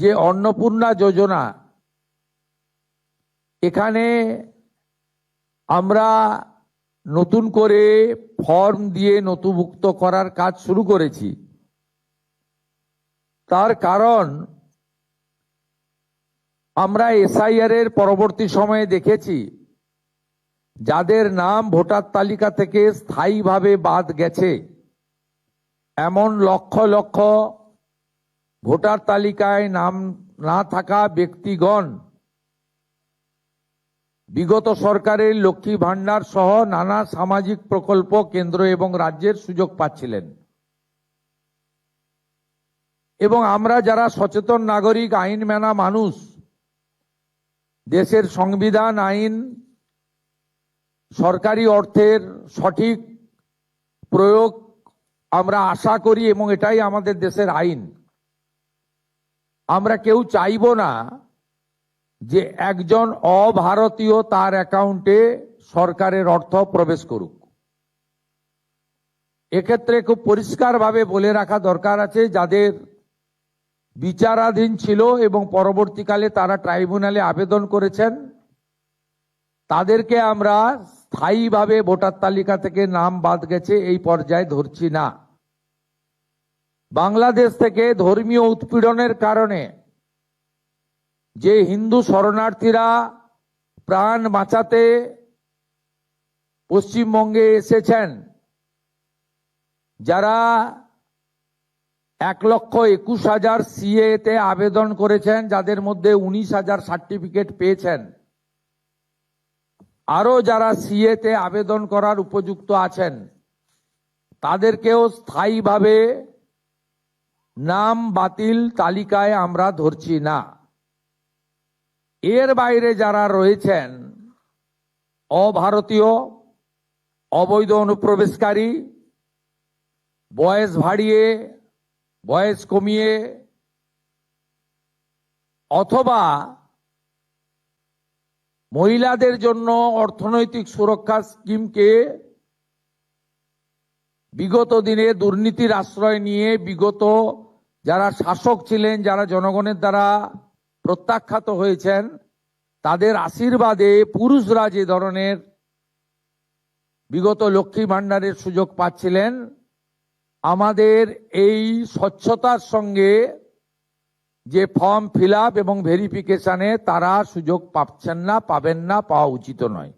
যে অন্নপূর্ণা যোজনা, এখানে আমরা নতুন করে ফর্ম দিয়ে নথিভুক্ত করার কাজ শুরু করেছি। তার কারণ আমরা এসআইআর এর পরবর্তী সময়ে দেখেছি যাদের নাম ভোটার তালিকা থেকে স্থায়ীভাবে বাদ গেছে এমন লক্ষ লক্ষ ভোটার তালিকায় নাম না থাকা ব্যক্তিগণ বিগত সরকারের লক্ষ্মী ভান্ডার সহ নানা সামাজিক প্রকল্প কেন্দ্র এবং রাজ্যের সুযোগ পাচ্ছিলেন। এবং আমরা যারা সচেতন নাগরিক, আইন মানা মানুষ, দেশের সংবিধান, আইন, সরকারি অর্থের সঠিক প্রয়োগ আমরা আশা করি এবং এটাই আমাদের দেশের আইন। আমরা কেউ চাইব না যে একজন অভারতীয় তার অ্যাকাউন্টে সরকারের অর্থ প্রবেশ করুক। এক্ষেত্রে খুব পরিষ্কারভাবে বলে রাখা দরকার আছে, যাদের বিচারাধীন ছিল এবং পরবর্তীকালে তারা ট্রাইব্যুনালে আবেদন করেছেন, তাদেরকে আমরা স্থায়ীভাবে ভোটার তালিকা থেকে নাম বাদ গেছে এই পর্যায়ে ধরছি না। বাংলাদেশ থেকে ধর্মীয় উৎপীড়নের কারণে যে হিন্দু শরণার্থীরা প্রাণ বাঁচাতে পশ্চিমবঙ্গে এসেছেন, যারা 1,21,000 সিএ তে আবেদন করেছেন, যাদের মধ্যে 19,000 সার্টিফিকেট পেয়েছেন, আরো যারা সিএ তে আবেদন করার উপযুক্ত আছেন, তাদেরকেও স্থায়ীভাবে নাম বাতিল তালিকায় আমরা ধরছি না। এর বাইরে যারা রয়েছেন অভারতীয়, অবৈধ অনুপ্রবেশকারী, বয়স বাড়িয়ে বয়স কমিয়ে অথবা মহিলাদের জন্য অর্থনৈতিক সুরক্ষা স্কিমকে বিগত দিনে দুর্নীতির আশ্রয় নিয়ে বিগত যারা শাসক ছিলেন, যারা জনগণের দ্বারা প্রত্যাখ্যাত হয়েছেন, তাদের আশীর্বাদে পুরুষরা যে ধরনের বিগত লক্ষ্মী ভান্ডারের সুযোগ পাচ্ছিলেন, আমাদের এই স্বচ্ছতার সঙ্গে যে ফর্ম ফিল আপ এবং ভেরিফিকেশনে তারা সুযোগ পাচ্ছেন না, পাবেন না, পাওয়া উচিত নয়।